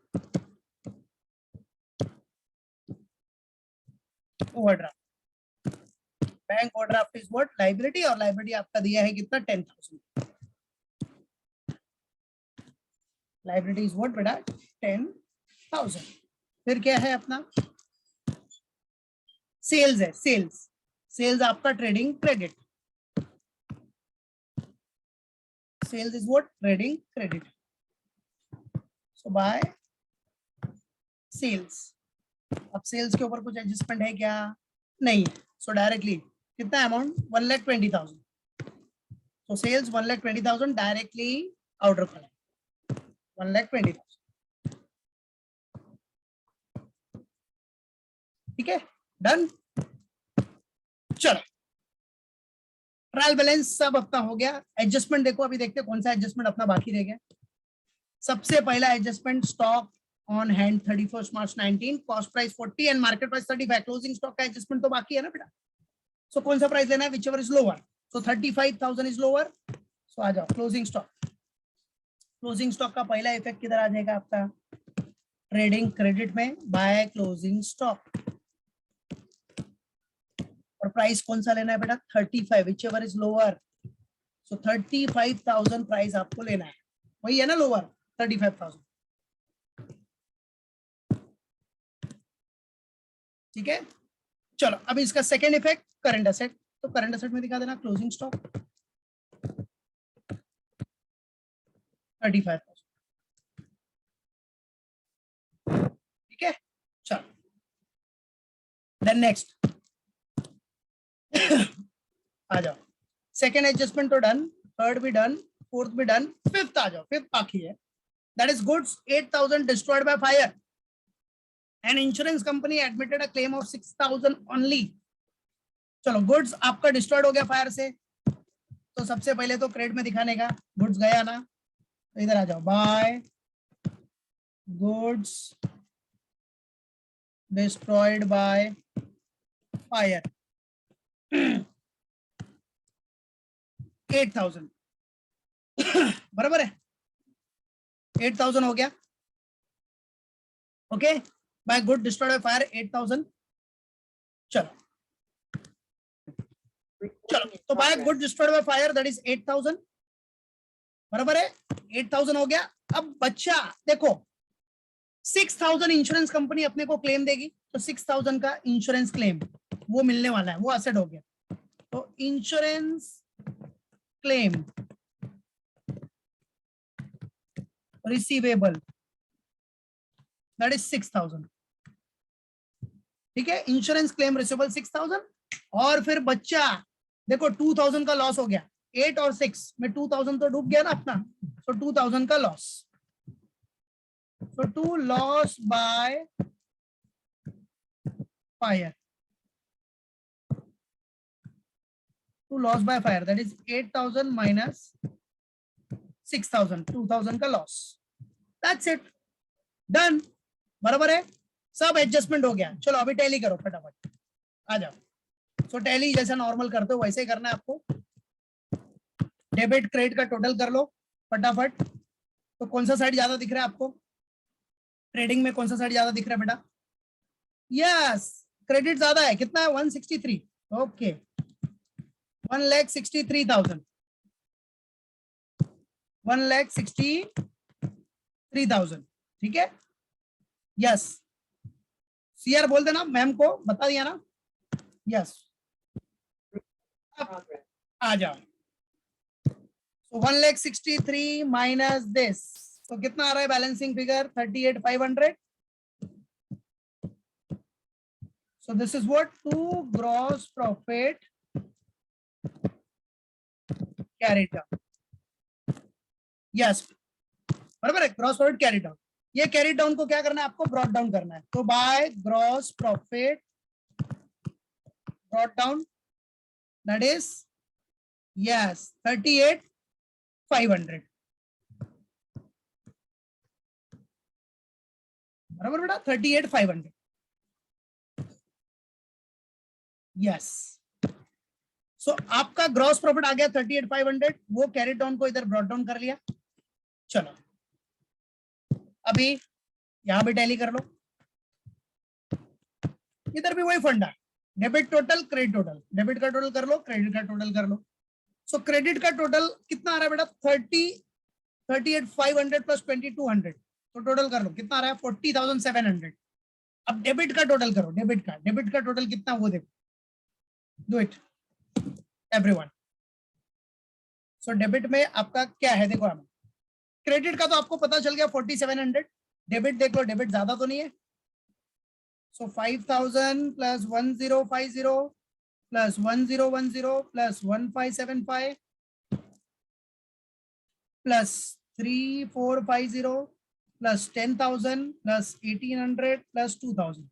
overdraft, bank overdraft is what? Liability. और लाइबिलिटी आपका दिया है कितना? 10,000। लाइबिलिटी इज व्हाट बेटा? 10,000। फिर क्या है अपना? सेल्स है, सेल्स। सेल्स आपका trading credit, sales is what? Trading credit. So by sales. अब सेल्स के ऊपर कुछ एडजस्टमेंट है क्या? नहीं। सो डायरेक्टली कितना amount? 1,20,000। So sales 1,20,000 directly outer column 1,20,000, ठीक है। डन। चलो ट्रायल बैलेंस सब अपना हो गया। एडजस्टमेंट देखो, अभी देखते हैं कौन सा एडजस्टमेंट अपना बाकी रह गया। सबसे पहला adjustment, stock on hand 31 March 19, cost price 40 and market price 35। Closing stock का एडजस्टमेंट तो बाकी है ना बेटा। सो कौन सा प्राइस लेना है? Whichever is lower. So 35,000 is lower, so आ जाओ क्लोजिंग स्टॉक। क्लोजिंग स्टॉक का पहला इफेक्ट किधर आ जाएगा आपका? ट्रेडिंग क्रेडिट में, बाय क्लोजिंग स्टॉक। और प्राइस कौन सा लेना है बेटा? 35, which ever is lower. So 35,000 price आपको लेना है, वही है ना लोअर, 35,000, ठीक है। चलो अब इसका सेकेंड इफेक्ट, करंट असेट। तो करंट असेट में दिखा देना क्लोजिंग स्टॉक 35,000, ठीक है। चलो देन नेक्स्ट आ जाओ। सेकेंड एडजस्टमेंट तो डन, थर्ड भी डन, फोर्थ भी डन, फिफ्थ आ जाओ। फिफ्थ बाकी है, that is goods 8,000 destroyed by fire. An insurance company admitted a claim of 6,000 only. चलो गुड्स आपका डिस्ट्रॉयड हो गया फायर से, तो सबसे पहले तो क्रेडिट में दिखाने का, गुड्स गया ना, तो इधर आ जाओ, by goods destroyed by fire 8,000 बराबर है, 8,000 हो गया। Okay, by good destroyed by fire 8,000। चलो चलो, तो by good destroyed by fire that is 8,000 बराबर है, 8,000 हो गया। अब बच्चा देखो 6,000 इंश्योरेंस कंपनी अपने को क्लेम देगी, तो 6,000 का इंश्योरेंस क्लेम वो मिलने वाला है, वो असेट हो गया। तो insurance claim receivable that is 6,000। ठीक है, इंश्योरेंस क्लेम रिसीवेबल 6,000। और फिर बच्चा देखो 2,000 का लॉस हो गया, 8 और 6 में 2,000 तो डूब गया ना अपना, तो 2,000 का loss. So to loss by fire, to loss by fire that is 8,000 minus 6,000, 2,000 का लॉस। That's it, done। बराबर है, सब एडजस्टमेंट हो गया। चलो अभी टैली करो फटाफट, आ जाओ। सो टैली जैसा नॉर्मल करते हो वैसे ही करना है आपको। डेबिट क्रेडिट का टोटल कर लो फटाफट। तो कौन सा साइड ज्यादा दिख रहा है आपको, ट्रेडिंग में कौन सा साइड ज्यादा दिख रहा है बेटा? यस, क्रेडिट ज्यादा है, कितना है? 163। ओके, 1,63,000, 1,63,000। ठीक है, यस। सीआर बोल देना, मैम को बता दिया ना। यस, आ जाओ। So 1,63,000 माइनस दिस, तो कितना आ रहा है balancing figure? 38,500। So this is what to gross profit carried down. Yes, बराबर है, ग्रॉस प्रॉफिट कैरी डाउन। ये कैरी डाउन को क्या करना है आपको? ब्रॉट डाउन करना है। तो by gross profit brought down that is yes 38,500 बराबर बेटा, 38,500। यस, सो आपका ग्रॉस प्रॉफिट आ गया 38,500, वो कैरी डाउन को इधर ब्रॉट डाउन कर लिया। चलो अभी यहां भी टैली कर लो, इधर भी वही फंडा, debit total credit total, debit का टोटल कर लो, क्रेडिट का टोटल कर लो। सो क्रेडिट का टोटल कितना आ रहा है बेटा? 38,500 प्लस 2,200, तो टोटल कर लो कितना आ रहा है? 40,700। अब डेबिट का टोटल करो, डेबिट का टोटल कितना वो देखो, do it everyone. So debit में आपका क्या है देखो, हमें क्रेडिट का तो आपको पता चल गया 4,700, डेबिट देख लो, डेबिट ज्यादा तो नहीं है। सो 5,000 plus 1,050 plus 1,010 plus 1,575 plus 3,450 plus 10,000 plus 1,800 plus 2,000।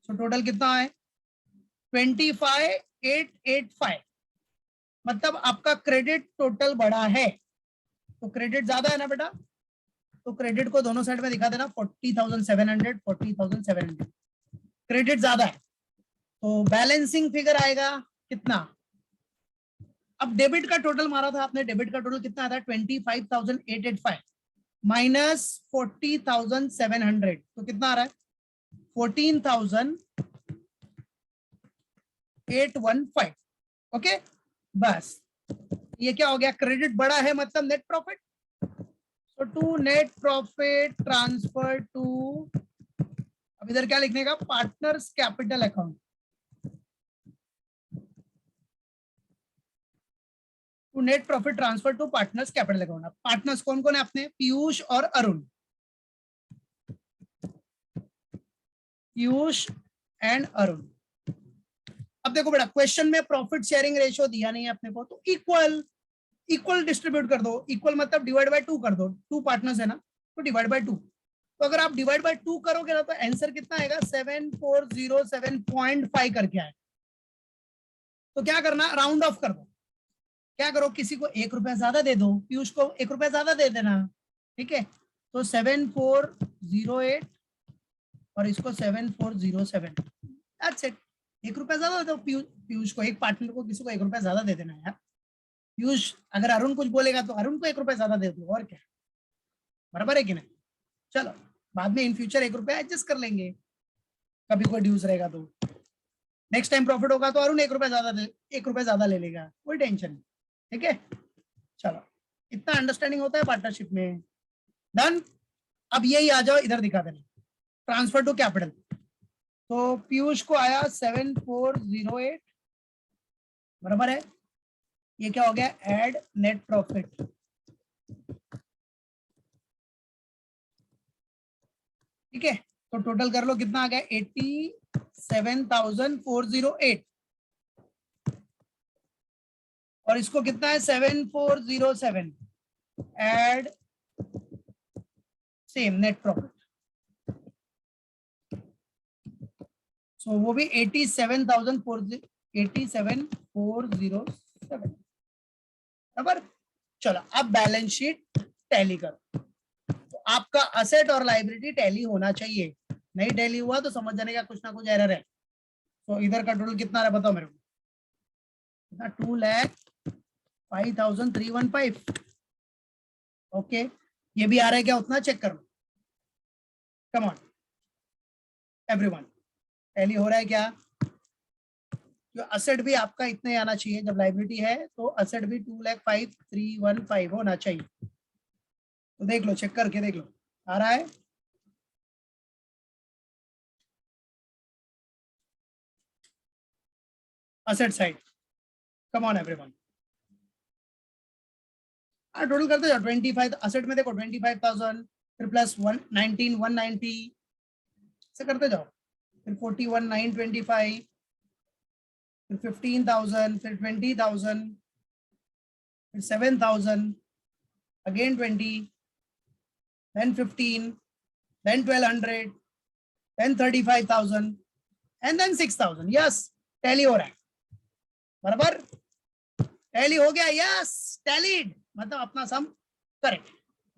So total कितना है? 25,885। मतलब आपका क्रेडिट टोटल बड़ा है, तो क्रेडिट ज्यादा है ना बेटा, तो क्रेडिट को दोनों साइड में दिखा देना, 40,700 40,700, क्रेडिट ज्यादा है। तो बैलेंसिंग फिगर आएगा कितना? अब डेबिट का टोटल मारा था आपने, डेबिट का टोटल कितना आता है? 25,885 माइनस 40,700, तो कितना आ रहा है? 14,815। ओके, बस ये क्या हो गया? क्रेडिट बड़ा है मतलब net profit. So to net profit transfer to, अब इधर क्या लिखने का? Partners capital account. To net profit transfer to partners capital account. Partners कौन कौन है अपने? पीयूष और अरुण, पीयूष एंड अरुण। अब देखो बेटा, क्वेश्चन में प्रॉफिट शेयरिंग रेशियो दिया नहीं है अपने को, तो इक्वल इक्वल डिस्ट्रीब्यूट कर दो। इक्वल मतलब डिवाइड बाय 2 कर दो, 2 पार्टनर्स है ना, तो डिवाइड बाय 2। तो अगर आप डिवाइड बाय 2 करोगे ना तो आंसर कितना आएगा 7407.5 करके आएगा। तो क्या करना, राउंड ऑफ कर दो। क्या करो, किसी को 1 रुपया ज्यादा दे दो, पीयूष को 1 रुपया ज्यादा दे देना, ठीक है। तो 7408 और इसको 7407, दैट्स इट। 1 रुपया ज्यादा दे दो पीयूष को, एक पार्टनर को किसी को 1 रुपया ज्यादा दे देना यार। पीयूष अगर अरुण कुछ बोलेगा तो अरुण को 1 रुपया ज्यादा दे दो, और क्या, बराबर है कि नहीं। चलो बाद में इन फ्यूचर 1 रुपया एडजस्ट कर लेंगे, कभी कोई ड्यूज रहेगा तो नेक्स्ट टाइम प्रॉफिट होगा तो अरुण 1 रुपया ज्यादा ले लेगा, कोई टेंशन नहीं, ठीक है। चलो इतना अंडरस्टैंडिंग होता है पार्टनरशिप में, डन। अब यही आ जाओ इधर दिखा देना, ट्रांसफर टू कैपिटल। तो पीयूष को आया 7408, बराबर है, ये क्या हो गया, एड नेट प्रॉफिट। ठीक है, तो टोटल कर लो कितना आ गया, 87,408 और इसको कितना है 7407, एड सेम नेट प्रॉफिट। सो वो भी 87,407 बराबर। चलो अब बैलेंस शीट टैली करो। तो आपका असेट और लायबिलिटी टैली होना चाहिए, नहीं टैली हुआ तो समझ जाने का कुछ ना कुछ एरर है। तो इधर का टोटल कितना है बताओ मेरे को, 2,05,315। ओके, ये भी आ रहा है क्या, उतना चेक कर लो। कम ऑन एवरीवन, टैली हो रहा है क्या। जो असेट भी आपका इतने आना चाहिए, जब लायबिलिटी है तो असेट भी 2,05,315 होना चाहिए। तो देख लो, चेक करके देख लो, आ रहा है। Asset side, come on everyone, total करते जाओ। 25 असेट में देखो 25,000, फिर प्लस 190 से करते जाओ, फिर 41,925, फिर 15,000, फिर 20,000, फिर 7,000, again 20, then 15, then 1,200, then 35,000 and then 6,000। Yes, tally हो रहा है, बराबर टैली हो गया, यस टैलीड, मतलब अपना सम करेक्ट,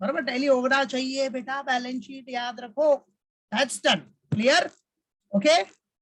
बराबर टैली होना चाहिए बेटा। बैलेंस शीट याद रखो, दैट्स डन, क्लियर, ओके।